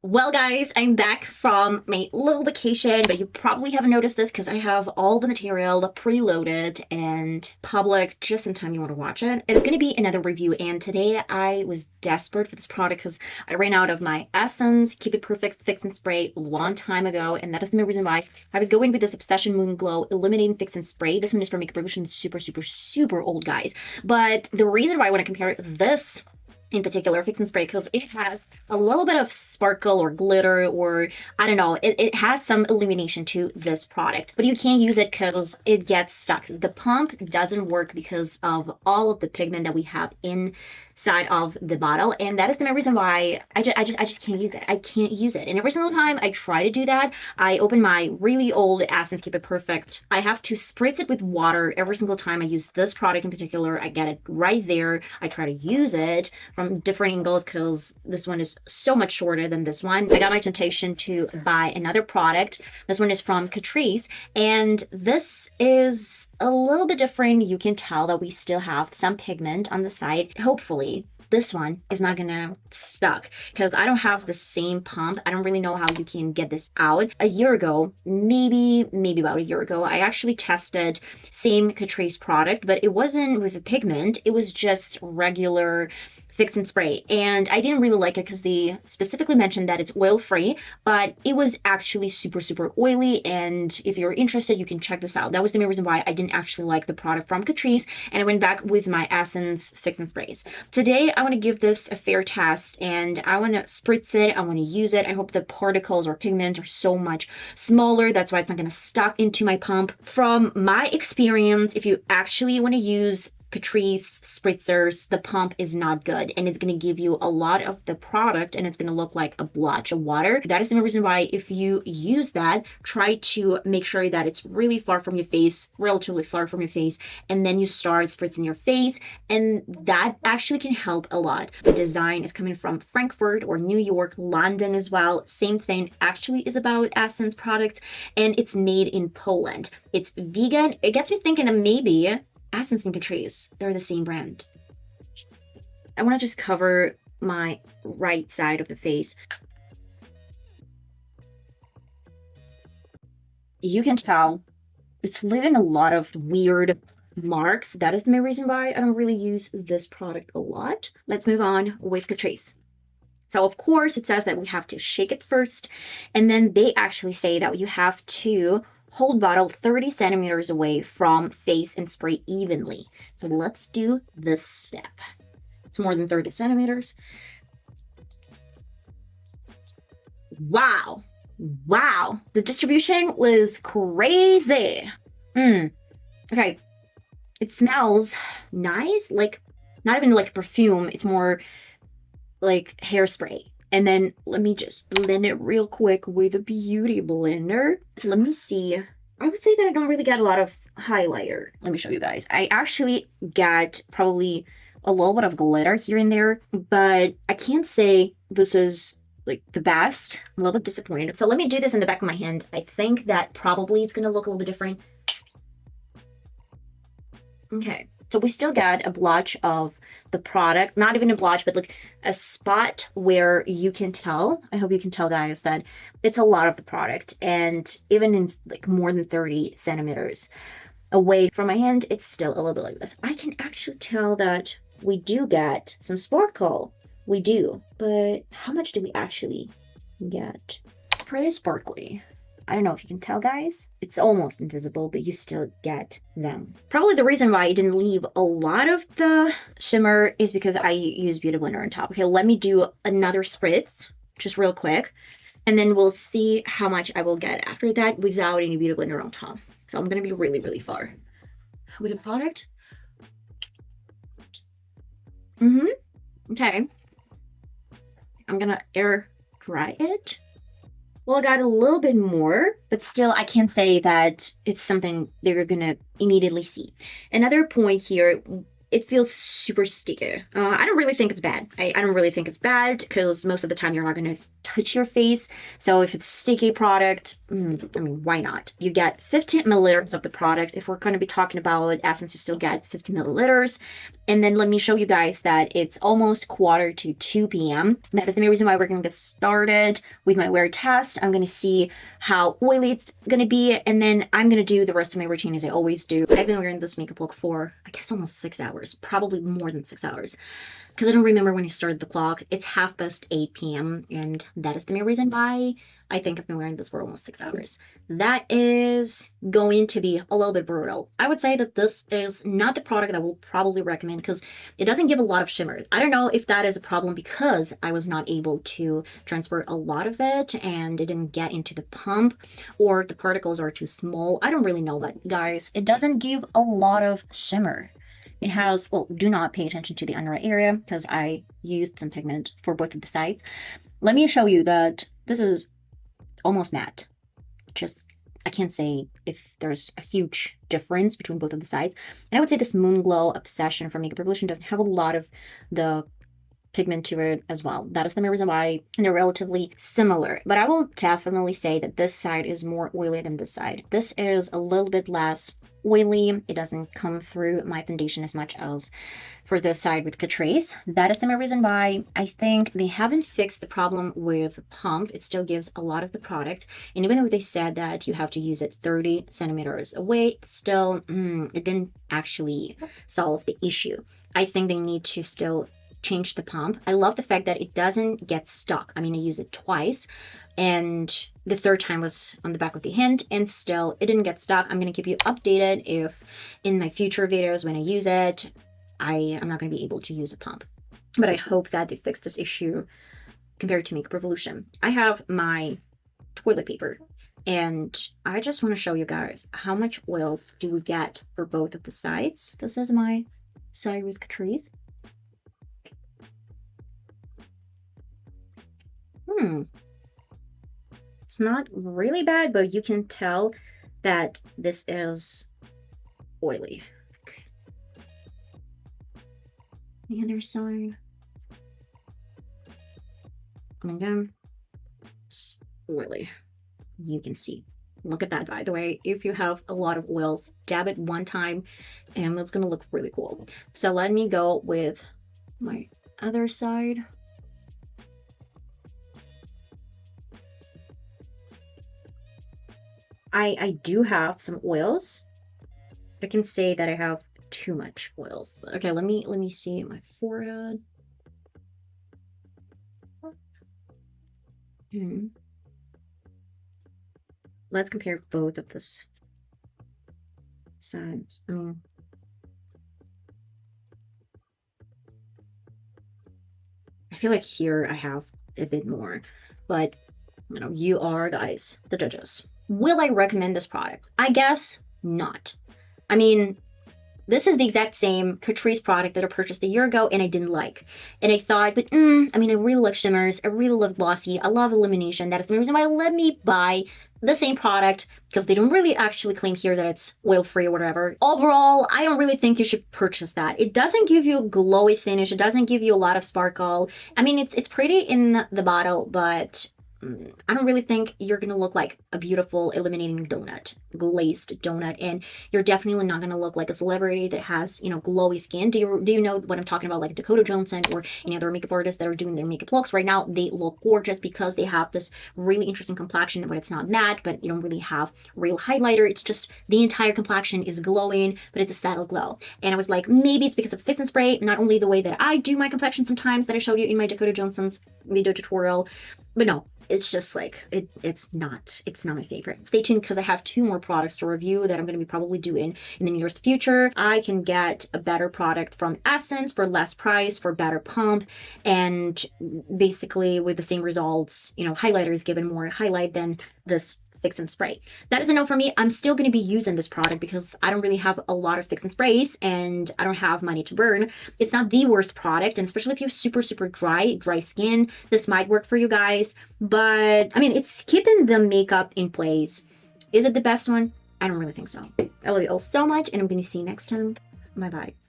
Well, guys, I'm back from my little vacation, but you probably haven't noticed this because I have all the material preloaded and public just in time you want to watch it. It's going to be another review, and today I was desperate for this product because I ran out of my Essence Keep It Perfect Fix and Spray a long time ago, and that is the main reason why I was going with this Obsession Moon Glow Illuminating Fix and Spray. This one is from Makeup Revolution, super old, guys. But the reason why I want to compare this in particular fix and spray because it has a little bit of sparkle or glitter, or I don't know, it has some illumination to this product, but you can't use it because it gets stuck. The pump doesn't work because of all of the pigment that we have inside of the bottle, and that is the main reason why I just can't use it. I can't use it, and every single time I try to do that, I open my really old Essence Keep It Perfect. I have to spritz it with water every single time I use this product in particular. I get it right there. I try to use it from different angles because this one is so much shorter than this one. I got my temptation to buy another product. This one is from Catrice, and this is a little bit different. You can tell that we still have some pigment on the side. Hopefully this one is not gonna stuck because I don't have the same pump. I don't really know how you can get this out. A year ago, maybe about a year ago, I actually tested same Catrice product, but it wasn't with the pigment. It was just regular fix and spray, and I didn't really like it because they specifically mentioned that it's oil free, but it was actually super oily. And if you're interested, you can check this out. That was the main reason why I didn't actually like the product from Catrice, and I went back with my Essence fix and sprays. Today I want to give this a fair test, and I want to spritz it. I want to use it. I hope the particles or pigment are so much smaller, that's why it's not going to stuck into my pump. From my experience, if you actually want to use Catrice spritzers, the pump is not good, and it's going to give you a lot of the product, and it's going to look like a blotch of water. That is the reason why if you use that, try to make sure that it's really far from your face, relatively far from your face, and then you start spritzing your face, and that actually can help a lot. The design is coming from Frankfurt or New York, London as well. Same thing actually is about Essence products, and it's made in Poland. It's vegan. It gets me thinking that maybe Essence and Catrice, they're the same brand. I want to just cover my right side of the face. You can tell it's leaving a lot of weird marks. That is the main reason why I don't really use this product a lot. Let's move on with Catrice. So of course it says that we have to shake it first, and then they actually say that you have to hold bottle 30 centimeters away from face and spray evenly. So let's do this step. It's more than 30 centimeters. Wow. The distribution was crazy. Okay. It smells nice, like not even like perfume. It's more like hairspray. And then let me just blend it real quick with a beauty blender. So let me see. I would say that I don't really get a lot of highlighter. Let me show you guys. I actually got probably a little bit of glitter here and there, but I can't say this is like the best. I'm a little bit disappointed. So let me do this in the back of my hand. I think that probably it's gonna look a little bit different. Okay. So we still got a blotch of the product, not even a blotch, but like a spot where you can tell, I hope you can tell, guys, that it's a lot of the product. And even in like more than 30 centimeters away from my hand, it's still a little bit like this. I can actually tell that we do get some sparkle. We do, but how much do we actually get? It's pretty sparkly. I don't know if you can tell, guys. It's almost invisible, but you still get them. Probably the reason why I didn't leave a lot of the shimmer is because I use Beauty Blender on top. Okay, let me do another spritz, just real quick, and then we'll see how much I will get after that without any Beauty Blender on top. So I'm gonna be really far with the product. Okay. I'm gonna air dry it. Well, I got a little bit more, but still I can't say that it's something they're gonna immediately see. Another point here, it feels super sticky. I don't really think it's bad. I don't really think it's bad because most of the time you're not gonna touch your face. So if it's sticky product, I mean, why not? You get 50 milliliters of the product. If we're going to be talking about essence, you still get 50 milliliters. And then let me show you guys that it's almost 1:45 p.m. That is the main reason why we're going to get started with my wear test. I'm going to see how oily it's going to be, and then I'm going to do the rest of my routine as I always do. I've been wearing this makeup look for, I guess, almost 6 hours, probably more than 6 hours, because I don't remember when I started the clock. It's 8:30 p.m., and that is the main reason why I think I've been wearing this for almost 6 hours. That is going to be a little bit brutal. I would say that this is not the product that I will probably recommend because it doesn't give a lot of shimmer. I don't know if that is a problem because I was not able to transfer a lot of it and it didn't get into the pump, or the particles are too small. I don't really know, but guys, it doesn't give a lot of shimmer. It has, well, do not pay attention to the under eye area because I used some pigment for both of the sides. Let me show you that this is almost matte. Just, I can't say if there's a huge difference between both of the sides. And I would say this Moon Glow Obsession from Makeup Revolution doesn't have a lot of the pigment to it as well. That is the main reason why they're relatively similar. But I will definitely say that this side is more oily than this side. This is a little bit less oily. It doesn't come through my foundation as much as for this side with Catrice. That is the main reason why I think they haven't fixed the problem with the pump. It still gives a lot of the product. And even though they said that you have to use it 30 centimeters away, still, it didn't actually solve the issue. I think they need to still change the pump. I love the fact that it doesn't get stuck. I mean, I used it twice, and the third time was on the back of the hand, and still it didn't get stuck. I'm going to keep you updated if in my future videos when I use it, I am not going to be able to use a pump. But I hope that they fix this issue compared to Makeup Revolution. I have my toilet paper, and I just want to show you guys how much oils do we get for both of the sides. This is my side with Catrice. It's not really bad, but you can tell that this is oily. The other side. And again, it's oily. You can see. Look at that, by the way. If you have a lot of oils, dab it one time, and that's going to look really cool. So let me go with my other side. I do have some oils. I can say that I have too much oils. Okay, let me see my forehead. Let's compare both of this sides. I feel like here I have a bit more, but you know, you are, guys, the judges. Will I recommend this product? I guess not. I mean, this is the exact same Catrice product that I purchased a year ago and I didn't like. And I thought, but I mean, I really like shimmers. I really love glossy. I love illumination. That is the reason why let me buy the same product, because they don't really actually claim here that it's oil-free or whatever. Overall, I don't really think you should purchase that. It doesn't give you a glowy finish. It doesn't give you a lot of sparkle. I mean, it's pretty in the bottle, but I don't really think you're going to look like a beautiful illuminating donut, glazed donut, and you're definitely not going to look like a celebrity that has, you know, glowy skin. Do you know what I'm talking about? Like Dakota Johnson or any other makeup artists that are doing their makeup looks right now, they look gorgeous because they have this really interesting complexion, but it's not matte, but you don't really have real highlighter. It's just the entire complexion is glowing, but it's a subtle glow. And I was like, maybe it's because of Fix and Spray, not only the way that I do my complexion sometimes that I showed you in my Dakota Johnson's video tutorial, but no. It's just like, it's not my favorite. Stay tuned because I have 2 more products to review that I'm going to be probably doing in the nearest future. I can get a better product from Essence for less price, for better pump, and basically with the same results. You know, highlighter is given more highlight than this Fix and Spray. That is a no for me. I'm still going to be using this product because I don't really have a lot of Fix and Sprays and I don't have money to burn. It's not the worst product, and especially if you have super dry skin, this might work for you guys. But I mean, it's keeping the makeup in place. Is it the best one? I don't really think so. I love you all so much, and I'm going to see you next time. Bye bye.